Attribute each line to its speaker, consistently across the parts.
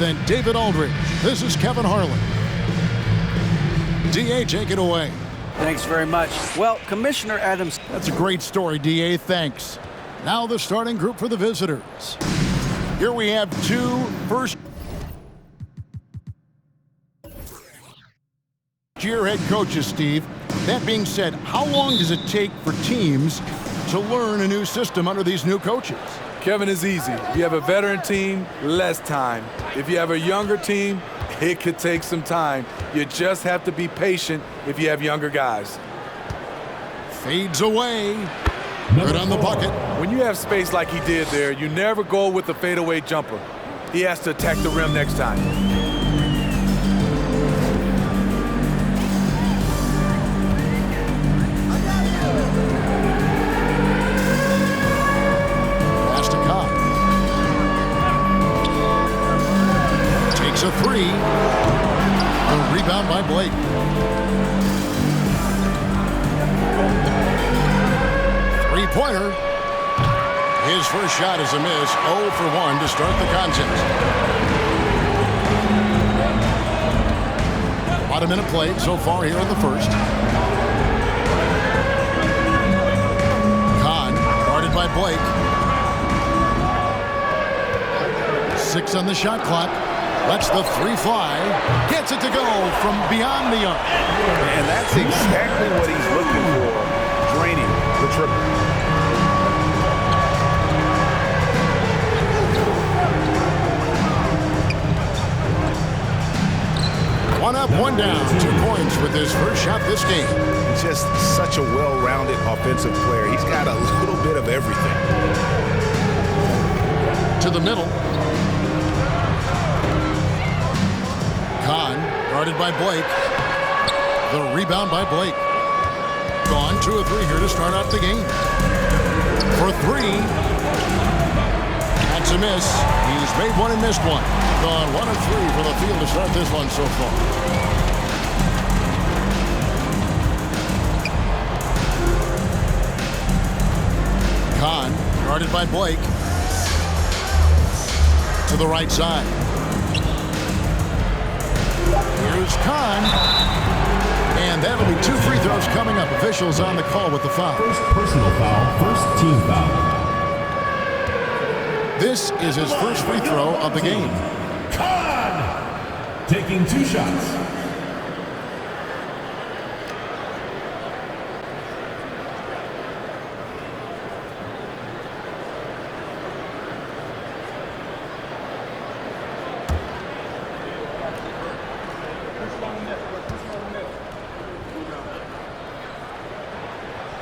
Speaker 1: and David Aldridge. This is Kevin Harlan. D.A., take it away.
Speaker 2: Thanks very much. Well, Commissioner Adams...
Speaker 1: That's a great story, D.A. Thanks. Now the starting group for the visitors. Here we have two first-year head coaches, Steve. That being said, how long does it take for teams to learn a new system under these new coaches?
Speaker 3: Kevin, is easy. If you have a veteran team, less time. If you have a younger team, it could take some time. You just have to be patient if you have younger guys.
Speaker 1: Fades away. Good on the bucket.
Speaker 3: When you have space like he did there, you never go with the fadeaway jumper. He has to attack the rim next time.
Speaker 1: A three. A rebound by Blake. Three-pointer. His first shot is a miss. 0 for 1 to start the contest. About a minute played so far here in the first. Kahn, guarded by Blake. 6 on the shot clock. Lets the three fly. Gets it to go from beyond the arc.
Speaker 4: And that's exactly what he's looking for. Draining the triple.
Speaker 1: One up, one down. 2 points with his first shot this game.
Speaker 4: Just such a well-rounded offensive player. He's got a little bit of everything.
Speaker 1: To the middle. Kahn, guarded by Blake. The rebound by Blake. Gone 2 of 3 here to start out the game. For 3. That's a miss. He's made one and missed one. Gone 1 of 3 for the field to start this one so far. Kahn, guarded by Blake. To the right side. Here's Kahn. And that'll be 2 free throws coming up. Officials on the call with the foul.
Speaker 5: First personal foul, first team foul.
Speaker 1: This is his first free throw of the game.
Speaker 5: Kahn taking 2 shots.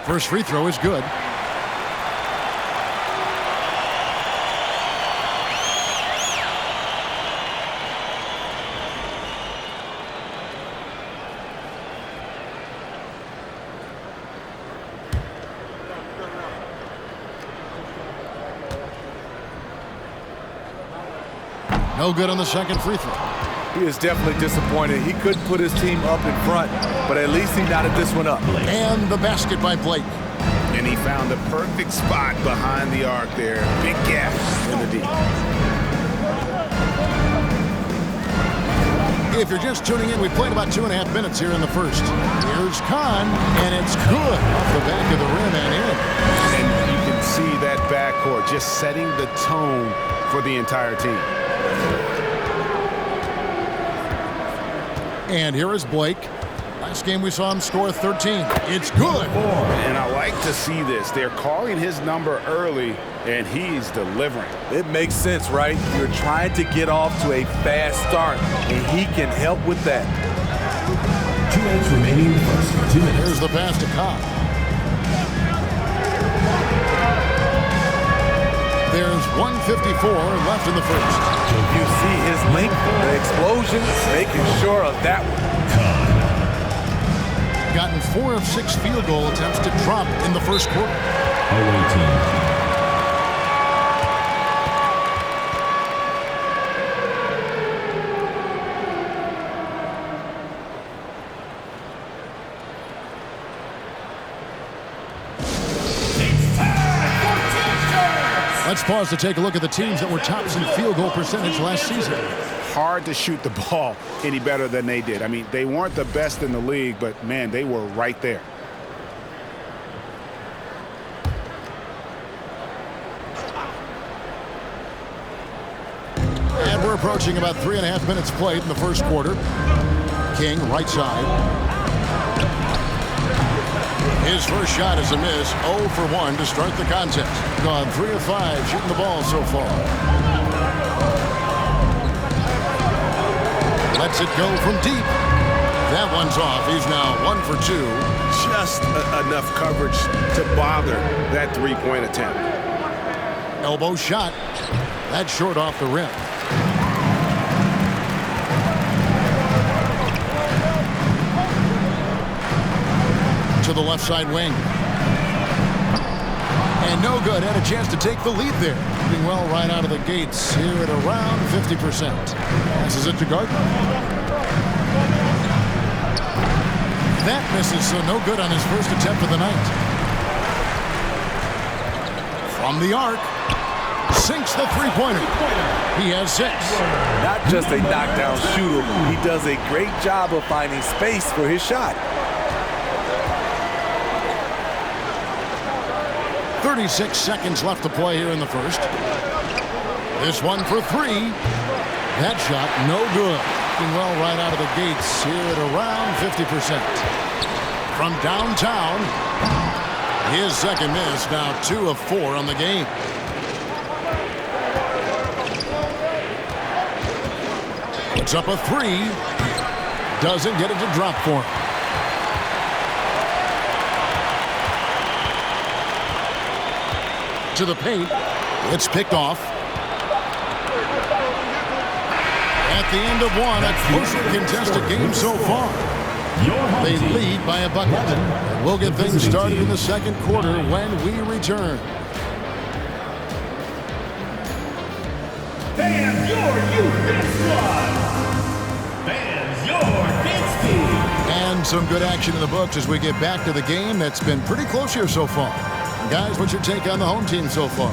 Speaker 1: First free throw is good. No good on the second free throw.
Speaker 3: He is definitely disappointed. He couldn't put his team up in front, but at least he knotted this one up.
Speaker 1: And the basket by Blake.
Speaker 4: And he found the perfect spot behind the arc there. Big gap in the D.
Speaker 1: If you're just tuning in, we played about 2.5 minutes here in the first. Here's Kahn, and it's good off the back of the rim and in.
Speaker 4: And you can see that backcourt just setting the tone for the entire team.
Speaker 1: And here is Blake. Last game we saw him score 13. It's good.
Speaker 4: And I like to see this. They're calling his number early, and he's delivering.
Speaker 3: It makes sense, right? You're trying to get off to a fast start, and he can help with that.
Speaker 5: 2 minutes remaining in the first. 2 minutes.
Speaker 1: Here's the pass to Kahn. There's 1:54 left in the first.
Speaker 3: You see his length, the explosion, making sure of that one.
Speaker 1: Gotten 4 of 6 field goal attempts to drop in the first quarter.
Speaker 5: Away team.
Speaker 1: Let's pause to take a look at the teams that were tops in field goal percentage last season.
Speaker 4: Hard to shoot the ball any better than they did. I mean, they weren't the best in the league, but, man, they were right there.
Speaker 1: And we're approaching about 3.5 minutes played in the first quarter. King, right side. His first shot is a miss. 0 for 1 to start the contest. Gone 3 of 5 shooting the ball so far. Lets it go from deep. That one's off. He's now 1 for 2.
Speaker 4: Just enough coverage to bother that three-point attempt.
Speaker 1: Elbow shot. That's short off the rim. To the left side wing. And no good. Had a chance to take the lead there. Doing well right out of the gates here at around 50%. Passes it to Gardner. That misses, so no good on his first attempt of the night. From the arc. Sinks the three-pointer. He has 6.
Speaker 3: Not just a knockdown shooter. He does a great job of finding space for his shot.
Speaker 1: 36 seconds left to play here in the first. This one for 3. That shot, no good. Doing well right out of the gates here at around 50%. From downtown, his second miss, now 2 of 4 on the game. Puts up a 3. Doesn't get it to drop for him. To the paint. It's picked off. At the end of one, a closely contested game so far. They lead by a bucket. And we'll get things started in the second quarter when we return.
Speaker 5: Fans, your youth dance squad. Fans, your dance team.
Speaker 1: And some good action in the books as we get back to the game that's been pretty close here so far. Guys, what's your take on the home team so far?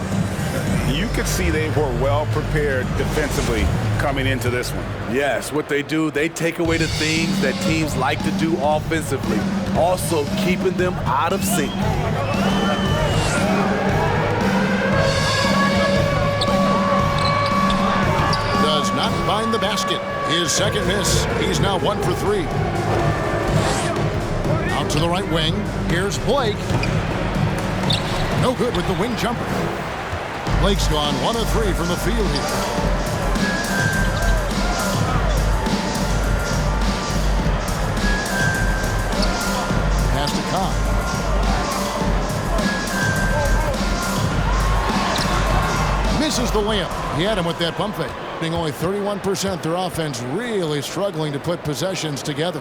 Speaker 4: You could see they were well prepared defensively coming into this one.
Speaker 3: Yes, what they do, they take away the things that teams like to do offensively, also keeping them out of sync.
Speaker 1: Does not find the basket. His second miss. He's now 1 for 3. Out to the right wing. Here's Blake. No good with the wing jumper. Blake's gone 1 of 3 from the field here. Pass to Cobb. Misses the layup. He had him with that pump fake. Being only 31%, their offense really struggling to put possessions together.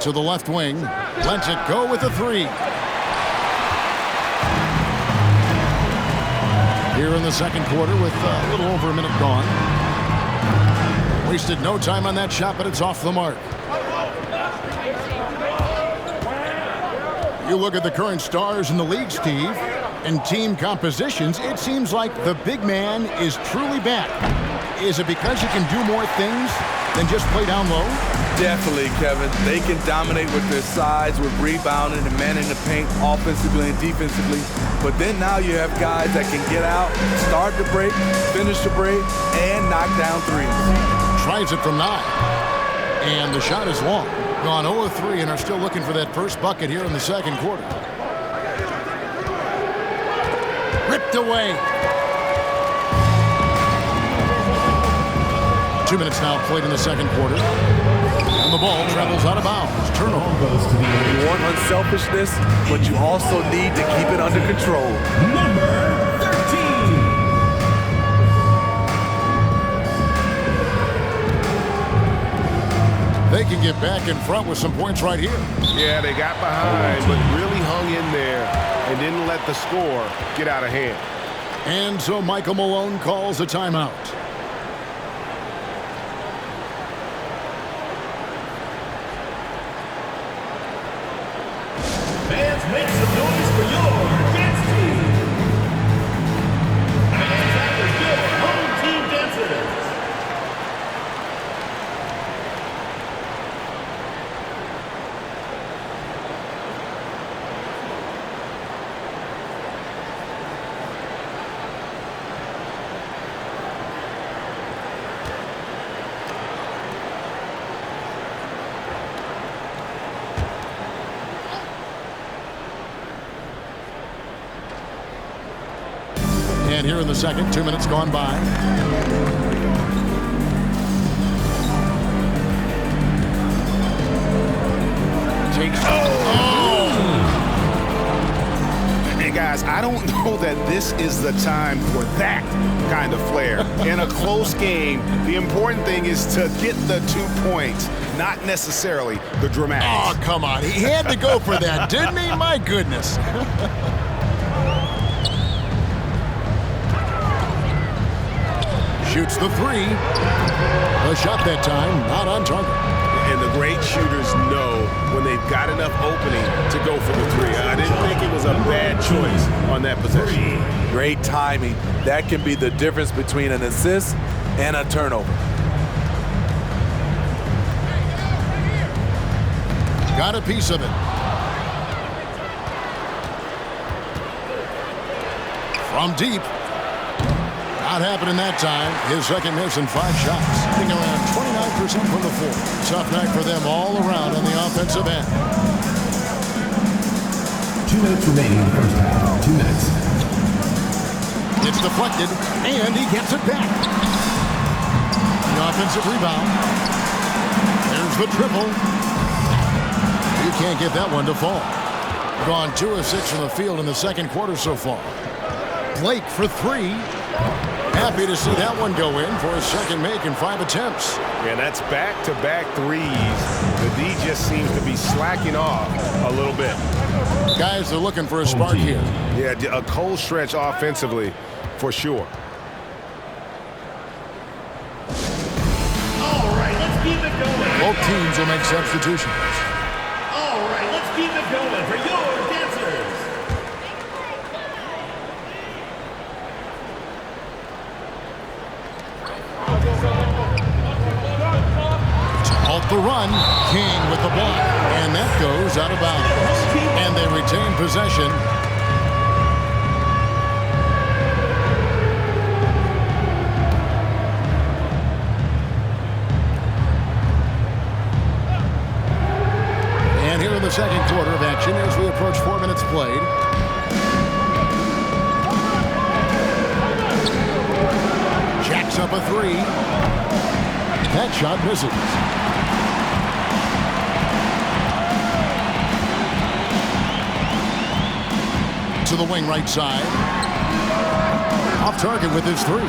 Speaker 1: To the left wing. Lets it go with a 3. Here in the second quarter with a little over a minute gone. Wasted no time on that shot, but it's off the mark. You look at the current stars in the league, Steve, and team compositions, it seems like the big man is truly back. Is it because you can do more things than just play down low?
Speaker 3: Definitely, Kevin. They can dominate with their size, with rebounding and manning the paint offensively and defensively. But then now you have guys that can get out, start the break, finish the break, and knock down threes.
Speaker 1: Tries it from 9. And the shot is long. Gone 0-3 and are still looking for that first bucket here in the second quarter. Ripped away. 2 minutes now played in the second quarter. And the ball travels out of bounds. Turnover.
Speaker 3: You want unselfishness, but you also need to keep it under control.
Speaker 5: Number 13.
Speaker 1: They can get back in front with some points right here.
Speaker 4: Yeah, they got behind, but really hung in there and didn't let the score get out of hand.
Speaker 1: And so Michael Malone calls a timeout. And here in the second, 2 minutes gone by.
Speaker 4: Takes. Hey guys, I don't know that this is the time for that kind of flair. In a close game, the important thing is to get the 2 points, not necessarily the dramatics.
Speaker 1: Oh, come on. He had to go for that, didn't he? My goodness. Shoots the three. A shot that time, not on target.
Speaker 6: And the great shooters know when they've got enough opening to go for the three. I didn't think it was a bad choice on that possession.
Speaker 3: Great timing. That can be the difference between an assist and a turnover.
Speaker 1: Got a piece of it. From deep. Not happening that time. His second miss in 5 shots. Hitting around 29% from the floor. Tough night for them all around on the offensive end.
Speaker 5: 2 minutes remaining in the first half. 2 minutes.
Speaker 1: It's deflected, and he gets it back. The offensive rebound. There's the triple. You can't get that one to fall. Gone 2 of 6 from the field in the second quarter so far. Blake for 3. Happy to see that one go in for his second make in 5 attempts.
Speaker 6: And that's back-to-back threes. The D just seems to be slacking off a little bit.
Speaker 1: Guys are looking for a spark here.
Speaker 6: Yeah, a cold stretch offensively for sure.
Speaker 5: All right, let's keep it going.
Speaker 1: Both teams will make substitutions.
Speaker 5: All right, let's keep it going for your dancers.
Speaker 1: Off the run, King with the block, and that goes out of bounds. And they retain possession. And here in the second quarter of action as we approach 4 minutes played. Jacks up a three. That shot misses. To the wing right side. Off target with his three.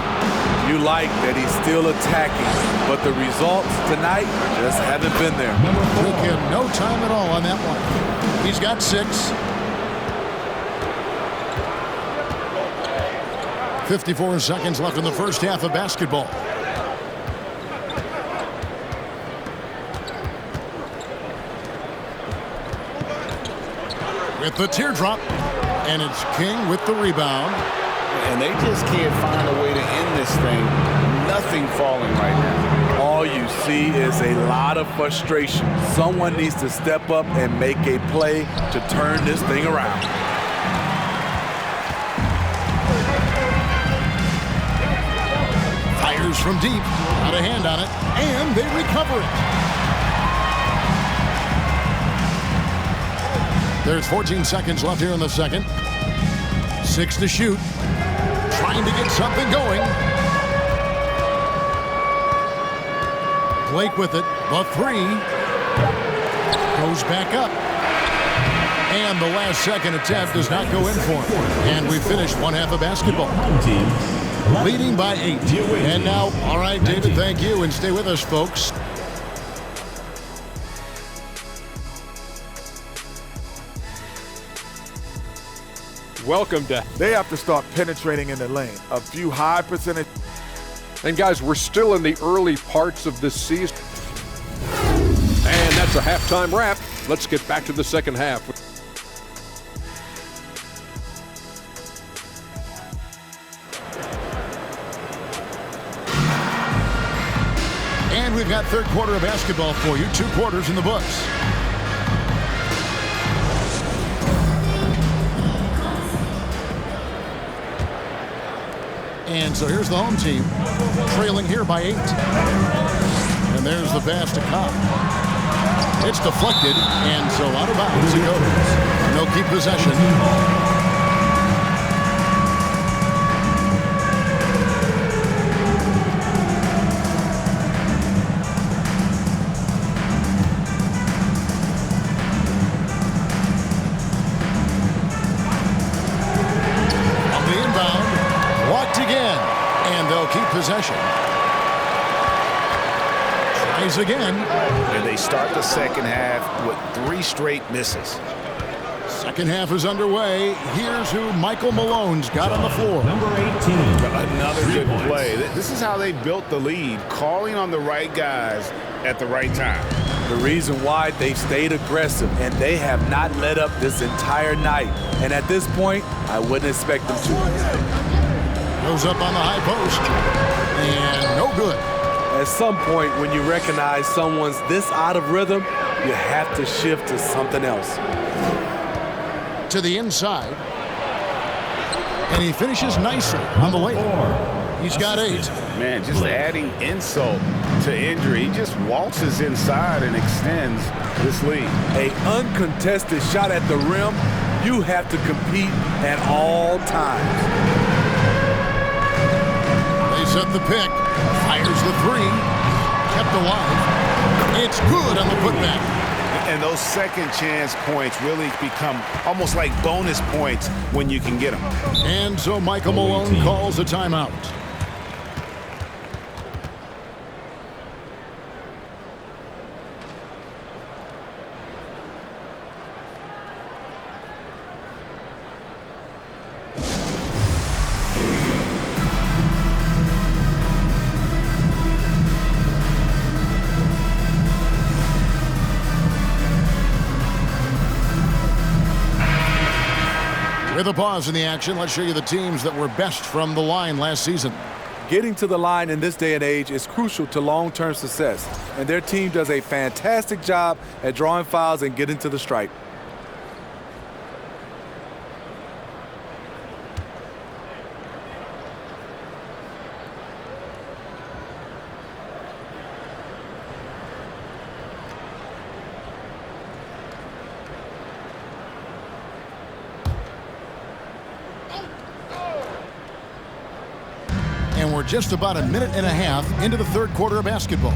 Speaker 3: You like that he's still attacking, but the results tonight just haven't been there.
Speaker 1: Took him no time at all on that one. He's got 6. 54 seconds left in the first half of basketball. With the teardrop, and it's King with the rebound.
Speaker 4: And they just can't find a way to end this thing. Nothing falling right now.
Speaker 3: All you see is a lot of frustration. Someone needs to step up and make a play to turn this thing around.
Speaker 1: Fires from deep, got a hand on it, and they recover it. There's 14 seconds left here in the second. 6 to shoot. Trying to get something going. Blake with it. The three. Goes back up. And the last second attempt does not go in for him. And we finished one half of basketball. Leading by 8. And now, all right, David, thank you. And stay with us, folks.
Speaker 7: Welcome to.
Speaker 8: They have to start penetrating in the lane. A few high percentage.
Speaker 7: And guys, we're still in the early parts of this season. And that's a halftime wrap. Let's get back to the second half.
Speaker 1: And we've got third quarter of basketball for you. 2 quarters in the books. And so here's the home team, trailing here by 8. And there's the pass to Cobb. It's deflected, and so out of bounds it goes. They'll keep possession. possession. Tries again.
Speaker 4: And they start the second half with 3 straight misses.
Speaker 1: Second half is underway. Here's who Michael Malone's got on the floor.
Speaker 5: Number 18.
Speaker 4: Another good play. This is how they built the lead, calling on the right guys at the right time.
Speaker 3: The reason why they've stayed aggressive, and they have not let up this entire night. And at this point, I wouldn't expect them to.
Speaker 1: Goes up on the high post. And no good.
Speaker 3: At some point, when you recognize someone's this out of rhythm, you have to shift to something else.
Speaker 1: To the inside. And he finishes nicely on the layup. He's got 8.
Speaker 4: Man, just adding insult to injury. He just waltzes inside and extends this lead.
Speaker 3: An uncontested shot at the rim, you have to compete at all times.
Speaker 1: They set the pick. Fires the 3. Kept alive. It's good on the putback.
Speaker 4: And those second chance points really become almost like bonus points when you can get them.
Speaker 1: And so Michael Malone calls a timeout. With a pause in the action, let's show you the teams that were best from the line last season.
Speaker 3: Getting to the line in this day and age is crucial to long-term success, and their team does a fantastic job at drawing fouls and getting to the stripe.
Speaker 1: And we're just about a minute and a half into the third quarter of basketball.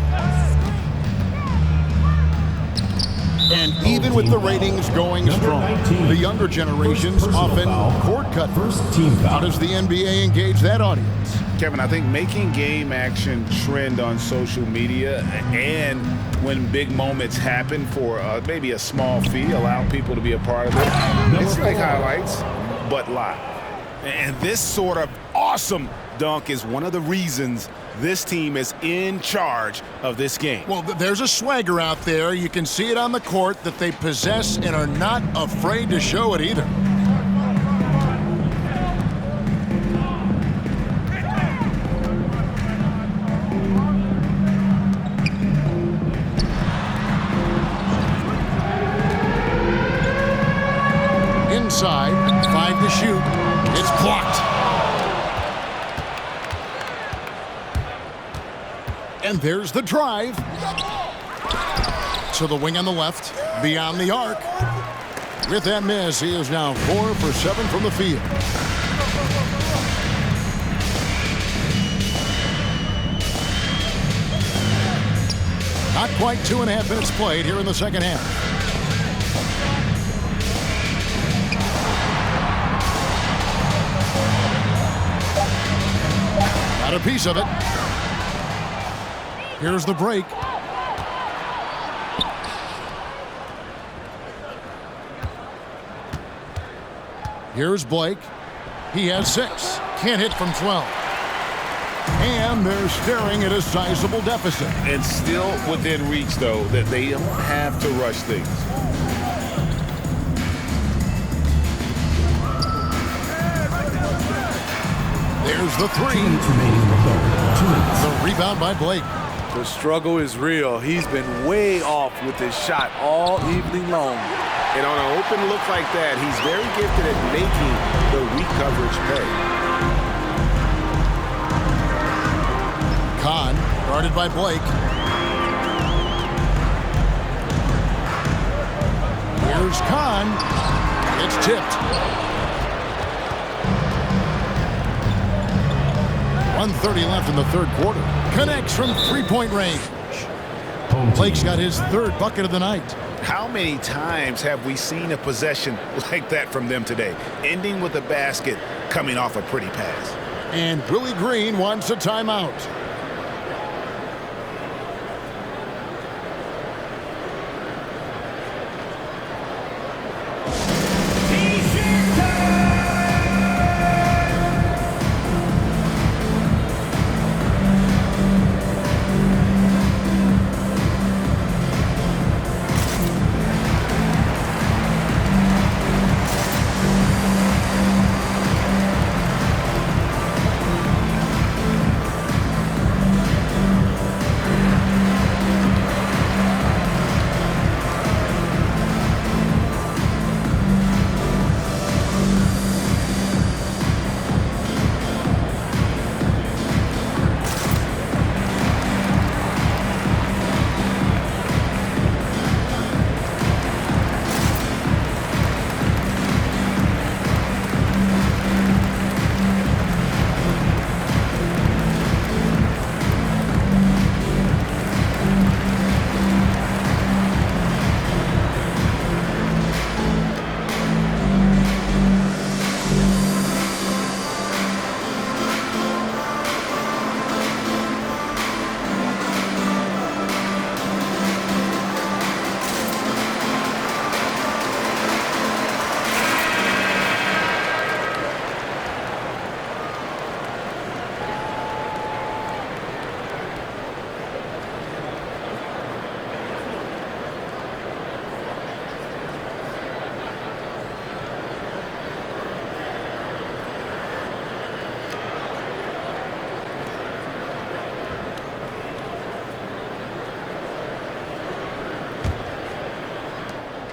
Speaker 1: And even with the ratings going strong, the younger generations often cord cut. How does the NBA engage that audience?
Speaker 4: Kevin, I think making game action trend on social media and when big moments happen for maybe a small fee, allow people to be a part of it. It's like highlights, but live. And this sort of awesome dunk is one of the reasons this team is in charge of this game.
Speaker 1: Well, there's a swagger out there. You can see it on the court that they possess and are not afraid to show it either. Inside, 5 to shoot. It's blocked. And there's the drive. To the wing on the left, beyond the arc. With that miss, he is now 4 for 7 from the field. Not quite 2.5 minutes played here in the second half. Got a piece of it. Here's the break. Here's Blake. He has 6. Can't hit from 12. And they're staring at a sizable deficit.
Speaker 4: And still within reach, though, that they don't have to rush things.
Speaker 1: There's the 3. The rebound by Blake.
Speaker 3: The struggle is real. He's been way off with his shot all evening long.
Speaker 4: And on an open look like that, he's very gifted at making the weak coverage pay.
Speaker 1: Kahn, guarded by Blake. Here's Kahn. It's tipped. 1:30 left in the third quarter. Connects from three-point range. Blake's got his 3rd bucket of the night.
Speaker 4: How many times have we seen a possession like that from them today, ending with a basket coming off a pretty pass?
Speaker 1: And Willie Green wants a timeout.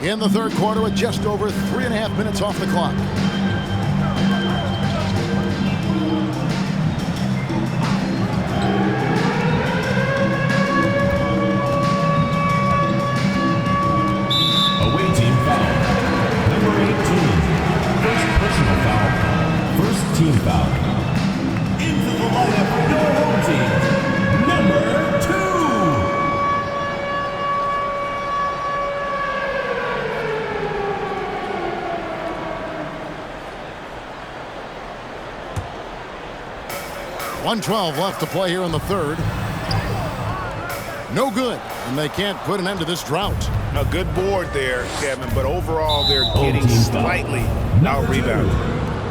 Speaker 1: In the third quarter with just over 3.5 minutes off the clock.
Speaker 5: Away team foul. Number 18. First personal foul. First team foul. Into the lineup for your home team. Number 2.
Speaker 1: .112 left to play here in the third. No good, and they can't put an end to this drought.
Speaker 4: A good board there, Kevin, but overall they're getting slightly out-rebounded.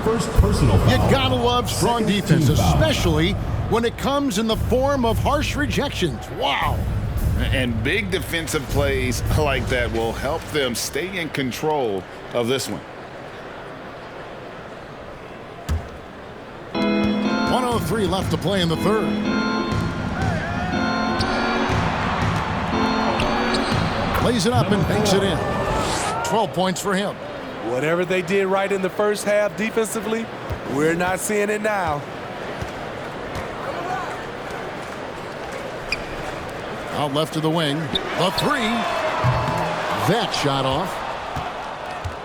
Speaker 5: First personal foul.
Speaker 1: You gotta love strong defense, especially when it comes in the form of harsh rejections. Wow.
Speaker 4: And big defensive plays like that will help them stay in control of this one.
Speaker 1: 1:03 left to play in the third. Lays it up and banks it in. 12 points for him.
Speaker 3: Whatever they did right in the first half defensively, we're not seeing it now.
Speaker 1: Out left to the wing. The three. That shot off.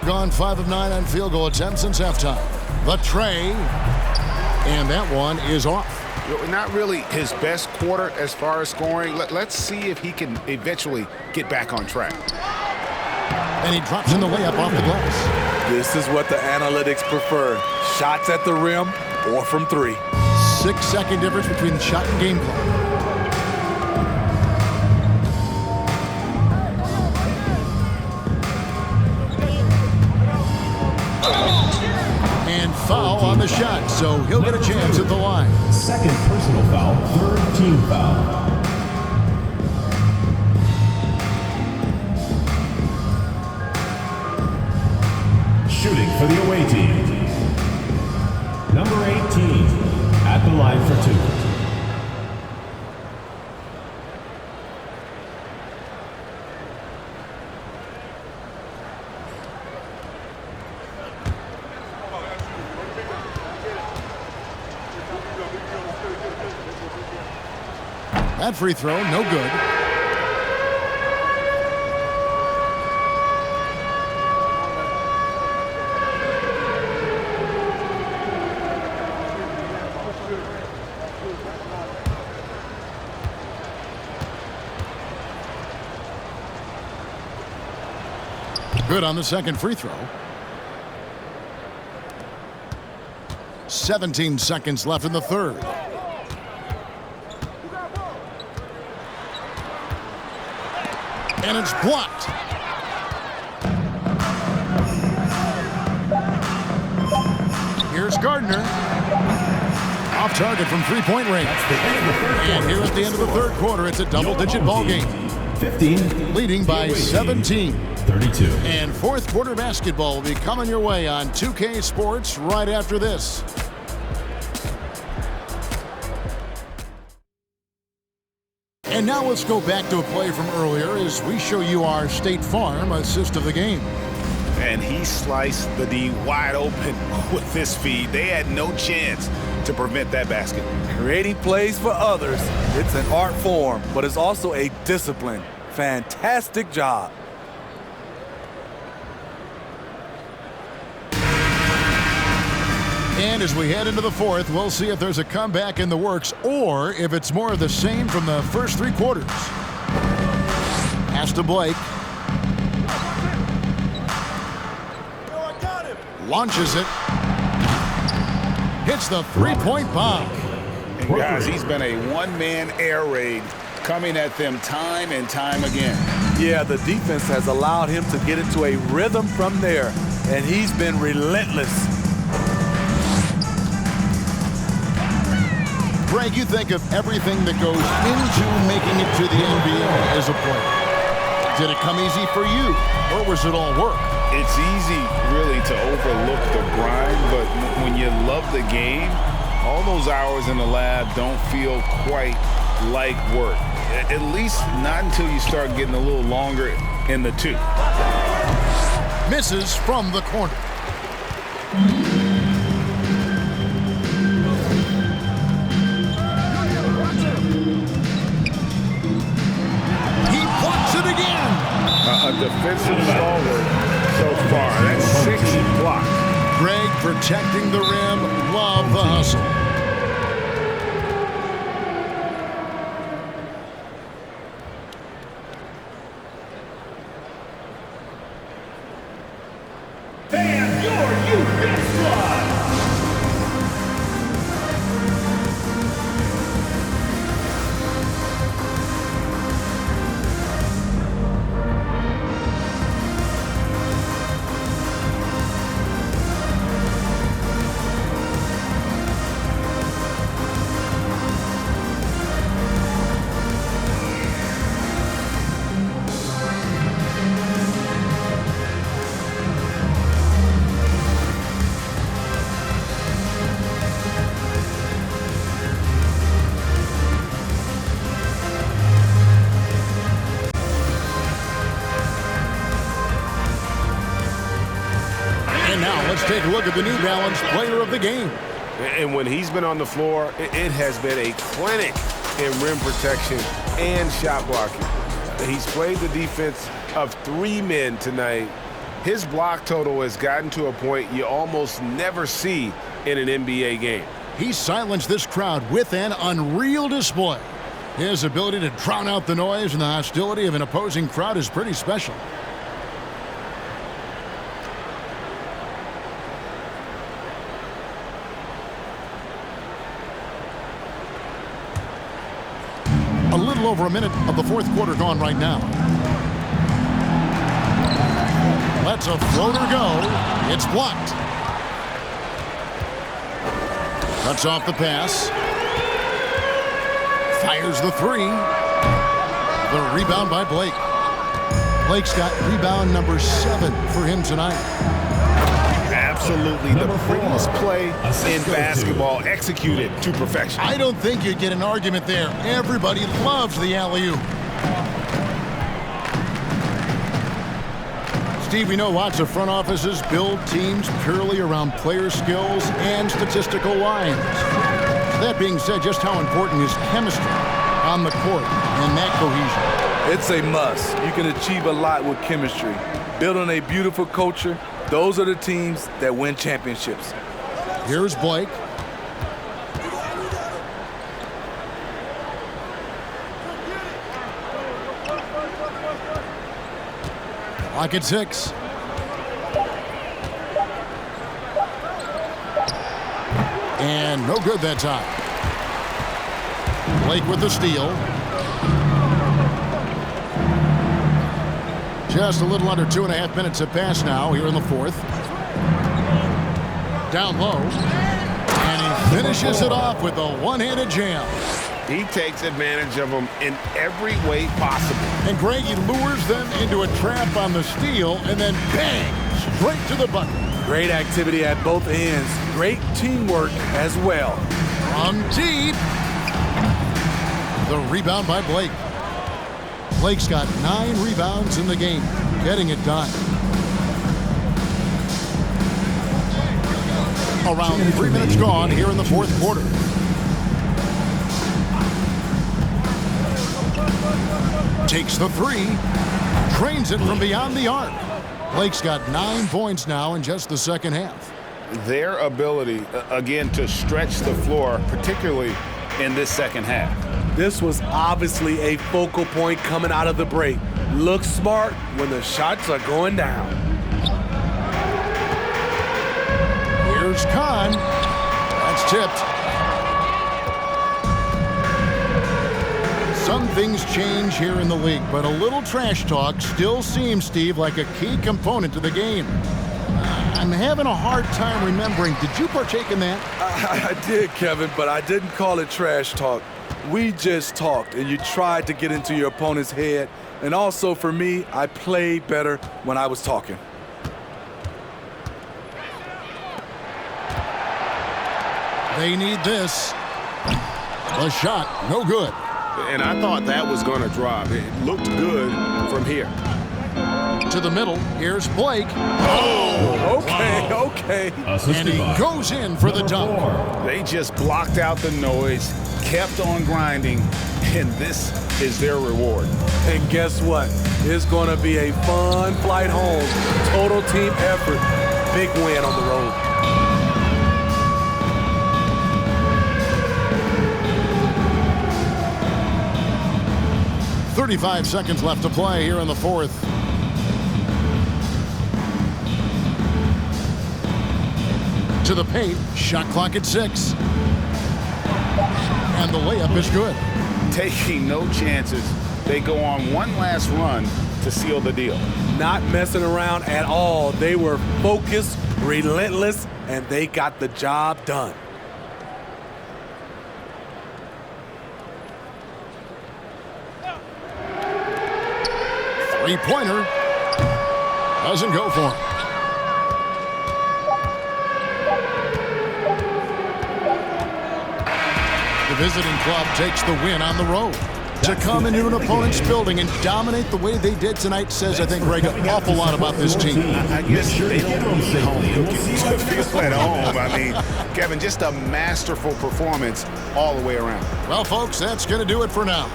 Speaker 1: Gone 5 of 9 on field goal attempts since halftime. The tray. And that one is off.
Speaker 4: Not really his best quarter as far as scoring. Let's see if he can eventually get back on track.
Speaker 1: And he drops in the layup off the glass.
Speaker 3: This is what the analytics prefer. Shots at the rim or from 3.
Speaker 1: 6-second difference between the shot and game clock. And foul on the shot, so he'll get a chance at the line.
Speaker 5: Second personal foul, third team foul. Shooting for the away team. Number 18 at the line for 2.
Speaker 1: That free throw, no good. Good on the second free throw. 17 seconds left in the third. And it's blocked. Here's Gardner. Off target from three-point range. And here at the end of the third quarter, it's a double-digit ball game.
Speaker 5: 15.
Speaker 1: Leading by 17.
Speaker 5: 32.
Speaker 1: And fourth quarter basketball will be coming your way on 2K Sports right after this. And now let's go back to a play from earlier as we show you our State Farm assist of the game.
Speaker 4: And he sliced the D wide open with this feed. They had no chance to prevent that basket.
Speaker 3: Creating plays for others, it's an art form, but it's also a discipline. Fantastic job.
Speaker 1: And as we head into the fourth, we'll see if there's a comeback in the works or if it's more of the same from the first three quarters. Pass to Blake. Launches it. Hits the three-point bomb.
Speaker 4: And guys, he's been a one-man air raid coming at them time and time again.
Speaker 3: Yeah, the defense has allowed him to get into a rhythm from there, and he's been relentless.
Speaker 1: Greg, you think of everything that goes into making it to the NBA as a player. Did it come easy for you, or was it all work?
Speaker 4: It's easy, really, to overlook the grind, but when you love the game, all those hours in the lab don't feel quite like work. At least not until you start getting a little longer in the two.
Speaker 1: Misses from the corner.
Speaker 4: A defensive stalwart so far. That's 6 blocks.
Speaker 1: Greg protecting the rim. Love the hustle.
Speaker 5: And your youth squad.
Speaker 1: Let's take a look at the New Balance player of the game.
Speaker 6: And when he's been on the floor, it has been a clinic in rim protection and shot blocking. He's played the defense of 3 men tonight. His block total has gotten to a point you almost never see in an NBA game.
Speaker 1: He silenced this crowd with an unreal display. His ability to drown out the noise and the hostility of an opposing crowd is pretty special. A little over a minute of the fourth quarter gone right now. Lets a floater go. It's blocked. Cuts off the pass. Fires the three. The rebound by Blake. Blake's got rebound number 7 for him tonight.
Speaker 4: Absolutely the prettiest play in basketball, executed to perfection.
Speaker 1: I don't think you'd get an argument there. Everybody loves the alley-oop. Steve, we know lots of front offices build teams purely around player skills and statistical lines. That being said, just how important is chemistry on the court and that cohesion?
Speaker 3: It's a must. You can achieve a lot with chemistry. Building a beautiful culture, those are the teams that win championships.
Speaker 1: Here's Blake. Clock at 6. And no good that time. Blake with the steal. Just a little under 2.5 minutes have passed now here in the fourth. Down low. And he finishes it off with a one-handed jam.
Speaker 6: He takes advantage of them in every way possible.
Speaker 1: And Greg, he lures them into a trap on the steal and then bang, straight to the bucket.
Speaker 3: Great activity at both ends. Great teamwork as well.
Speaker 1: From deep. The rebound by Blake. Blake's got 9 rebounds in the game, getting it done. Around 3 minutes gone here in the fourth quarter. Takes the three, trains it from beyond the arc. Blake's got 9 points now in just the second half.
Speaker 4: Their ability, again, to stretch the floor, particularly in this second half.
Speaker 3: This was obviously a focal point coming out of the break. Look smart when the shots are going down.
Speaker 1: Here's Kahn. That's tipped. Some things change here in the league, but a little trash talk still seems, Steve, like a key component to the game. I'm having a hard time remembering. Did you partake in that?
Speaker 3: I did, Kevin, but I didn't call it trash talk. We just talked, and you tried to get into your opponent's head. And also, for me, I played better when I was talking.
Speaker 1: They need this. The shot, no good.
Speaker 6: And I thought that was going to drop. It looked good from here.
Speaker 1: To the middle, here's Blake.
Speaker 3: Oh, okay.
Speaker 1: And he goes in for the dunk.
Speaker 4: They just blocked out the noise, kept on grinding, and this is their reward.
Speaker 3: And guess what? It's going to be a fun flight home. Total team effort. Big win on the road.
Speaker 1: .35 seconds left to play here in the fourth. To the paint, shot clock at 6. And the layup is good.
Speaker 4: Taking no chances. They go on one last run to seal the deal.
Speaker 3: Not messing around at all. They were focused, relentless, and they got the job done.
Speaker 1: Three-pointer doesn't go for him. The visiting club takes the win on the road. To come into an opponent's building and dominate the way they did tonight says, I think, Greg, an awful lot about this team.
Speaker 4: I guess they don't need home cookies to feel at home. I mean, Kevin, just a masterful performance all the way around.
Speaker 1: Well, folks, that's going to do it for now.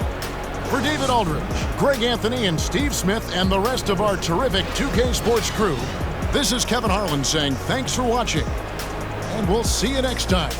Speaker 1: For David Aldridge, Greg Anthony, and Steve Smith, and the rest of our terrific 2K Sports crew, this is Kevin Harlan saying thanks for watching, and we'll see you next time.